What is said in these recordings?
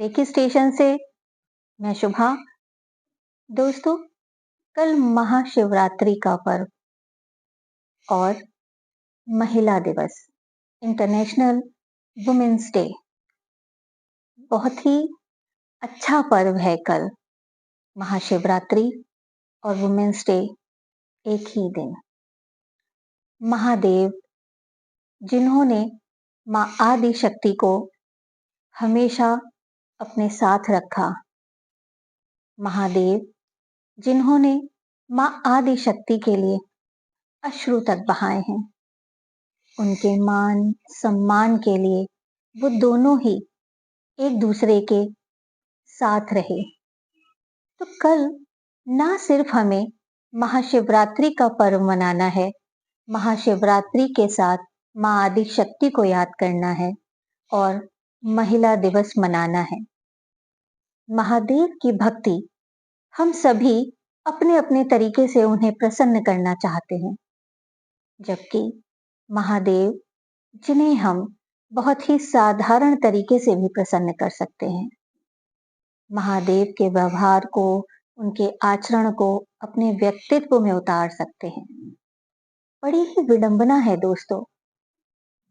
Recce station से मैं शुभा। दोस्तों, कल महाशिवरात्रि का पर्व और महिला दिवस, इंटरनेशनल वुमेन्स डे, बहुत ही अच्छा पर्व है। कल महाशिवरात्रि और वुमेन्स डे एक ही दिन। महादेव, जिन्होंने माँ आदि शक्ति को हमेशा अपने साथ रखा, महादेव जिन्होंने माँ आदि शक्ति के लिए अश्रु तक बहाए हैं, उनके मान सम्मान के लिए वो दोनों ही एक दूसरे के साथ रहे। तो कल ना सिर्फ हमें महाशिवरात्रि का पर्व मनाना है, महाशिवरात्रि के साथ माँ आदि शक्ति को याद करना है और महिला दिवस मनाना है। महादेव की भक्ति, हम सभी अपने अपने तरीके से उन्हें प्रसन्न करना चाहते हैं, जबकि महादेव, जिन्हें हम बहुत ही साधारण तरीके से भी प्रसन्न कर सकते हैं, महादेव के व्यवहार को, उनके आचरण को अपने व्यक्तित्व में उतार सकते हैं। बड़ी ही विडंबना है दोस्तों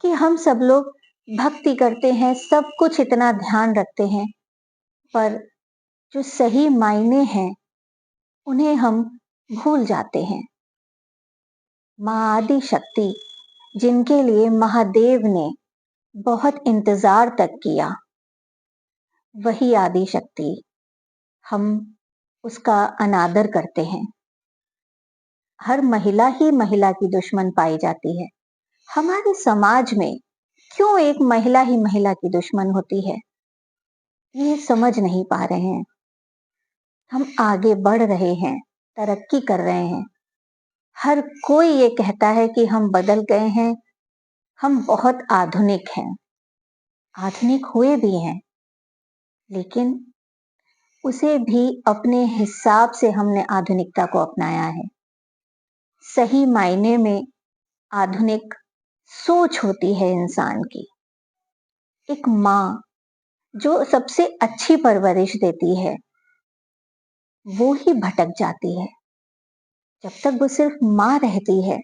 कि हम सब लोग भक्ति करते हैं, सब कुछ इतना ध्यान रखते हैं, पर जो सही मायने हैं उन्हें हम भूल जाते हैं। माँ आदि शक्ति, जिनके लिए महादेव ने बहुत इंतजार तक किया, वही आदि शक्ति, हम उसका अनादर करते हैं। हर महिला ही महिला की दुश्मन पाई जाती है। हमारे समाज में क्यों एक महिला ही महिला की दुश्मन होती है, ये समझ नहीं पा रहे हैं। हम आगे बढ़ रहे हैं, तरक्की कर रहे हैं, हर कोई ये कहता है कि हम बदल गए हैं, हम बहुत आधुनिक हैं, आधुनिक हुए भी हैं, लेकिन उसे भी अपने हिसाब से हमने आधुनिकता को अपनाया है। सही मायने में आधुनिक सोच होती है इंसान की। एक माँ जो सबसे अच्छी परवरिश देती है, वो ही भटक जाती है। जब तक वो सिर्फ माँ रहती है,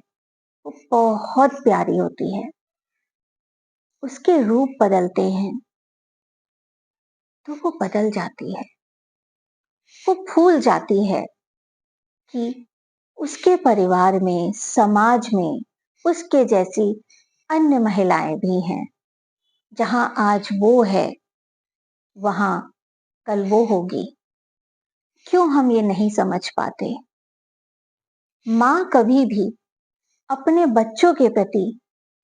वो बहुत प्यारी होती है। उसके रूप बदलते हैं तो वो बदल जाती है। वो भूल जाती है कि उसके परिवार में, समाज में उसके जैसी अन्य महिलाएं भी हैं। जहां आज वो है, वहां कल वो होगी। क्यों हम ये नहीं समझ पाते? माँ कभी भी अपने बच्चों के प्रति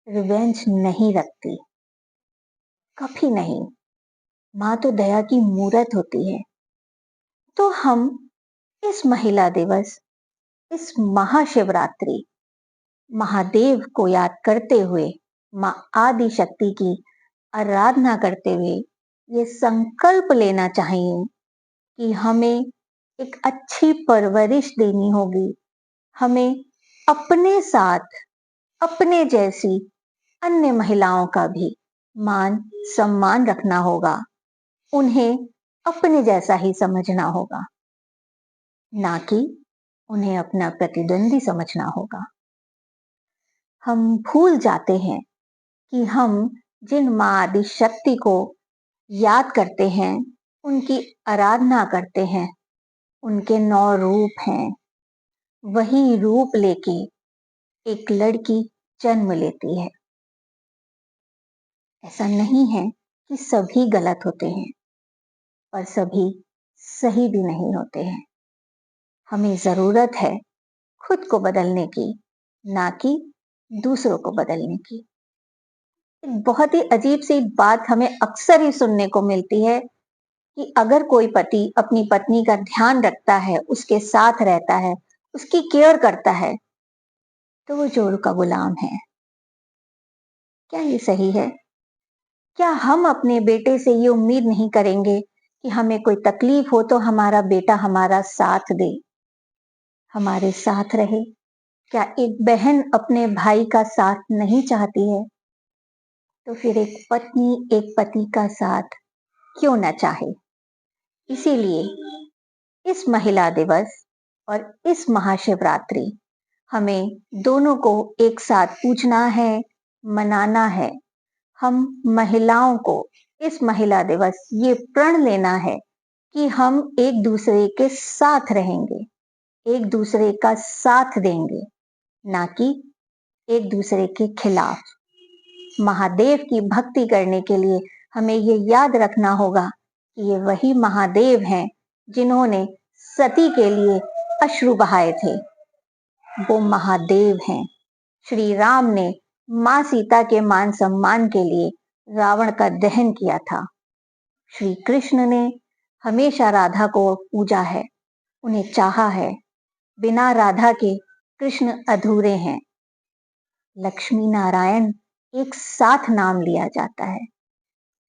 रिवेंज नहीं रखती, कभी नहीं। माँ तो दया की मूरत होती है। तो हम इस महिला दिवस, इस महाशिवरात्रि, महादेव को याद करते हुए, माँ आदि शक्ति की आराधना करते हुए ये संकल्प लेना चाहिए कि हमें एक अच्छी परवरिश देनी होगी। हमें अपने साथ, अपने जैसी अन्य महिलाओं का भी मान सम्मान रखना होगा। उन्हें अपने जैसा ही समझना होगा, ना कि उन्हें अपना प्रतिद्वंदी समझना होगा। हम भूल जाते हैं कि हम जिन माँ आदि शक्ति को याद करते हैं, उनकी आराधना करते हैं, उनके 9 रूप हैं। वही रूप लेके एक लड़की जन्म लेती है। ऐसा नहीं है कि सभी गलत होते हैं, पर सभी सही भी नहीं होते हैं। हमें जरूरत है खुद को बदलने की, ना कि दूसरों को बदलने की। एक बहुत ही अजीब सी बात हमें अक्सर ही सुनने को मिलती है कि अगर कोई पति अपनी पत्नी का ध्यान रखता है, उसके साथ रहता है, उसकी केयर करता है, तो वो जोरू का गुलाम है। क्या ये सही है? क्या हम अपने बेटे से ये उम्मीद नहीं करेंगे कि हमें कोई तकलीफ हो तो हमारा बेटा हमारा साथ दे, हमारे साथ रहे? क्या एक बहन अपने भाई का साथ नहीं चाहती है? तो फिर एक पत्नी एक पति का साथ क्यों न चाहे। इसीलिए इस महिला दिवस और इस महाशिवरात्रि हमें दोनों को एक साथ पूजना है, मनाना है। हम महिलाओं को इस महिला दिवस ये प्रण लेना है कि हम एक दूसरे के साथ रहेंगे, एक दूसरे का साथ देंगे, ना कि एक दूसरे के खिलाफ। महादेव की भक्ति करने के लिए हमें ये याद रखना होगा कि ये वही महादेव हैं जिन्होंने सती के लिए अश्रु बहाए थे। वो महादेव हैं। श्री राम ने मां सीता के मान सम्मान के लिए रावण का दहन किया था। श्री कृष्ण ने हमेशा राधा को पूजा है, उन्हें चाहा है। बिना राधा के कृष्ण अधूरे हैं। लक्ष्मी नारायण एक साथ नाम लिया जाता है।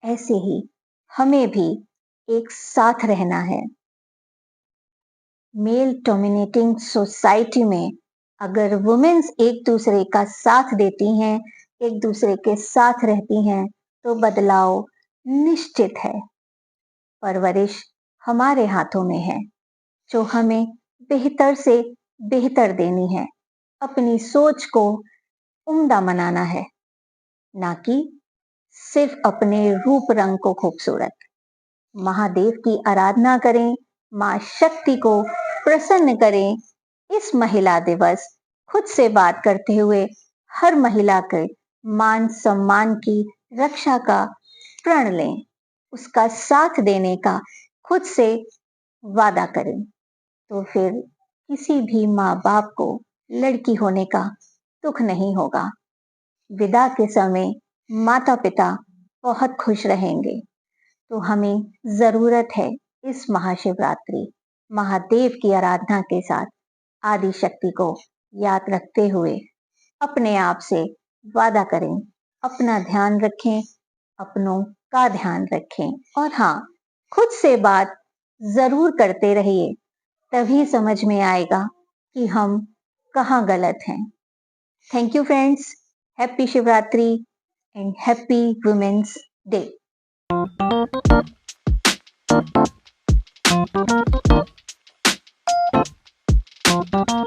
ऐसे ही हमें भी एक साथ रहना है। मेल डोमिनेटिंग सोसाइटी में अगर वुमेन्स एक दूसरे का साथ देती हैं, एक दूसरे के साथ रहती हैं, तो बदलाव निश्चित है। परवरिश हमारे हाथों में है, जो हमें बेहतर से बेहतर देनी है। अपनी सोच को उम्दा बनाना है, ना कि सिर्फ अपने रूप रंग को खूबसूरत। महादेव की आराधना करें, मां शक्ति को प्रसन्न करें। इस महिला दिवस खुद से बात करते हुए हर महिला के मान सम्मान की रक्षा का प्रण लें, उसका साथ देने का खुद से वादा करें। तो फिर किसी भी माँ बाप को लड़की होने का दुख नहीं होगा। विदा के समय माता पिता बहुत खुश रहेंगे। तो हमें जरूरत है इस महाशिवरात्रि महादेव की आराधना के साथ आदि शक्ति को याद रखते हुए अपने आप से वादा करें, अपना ध्यान रखें, अपनों का ध्यान रखें, और हाँ, खुद से बात जरूर करते रहिए। तभी समझ में आएगा कि हम कहाँ गलत हैं। Thank you friends. Happy Shivratri and happy women's day.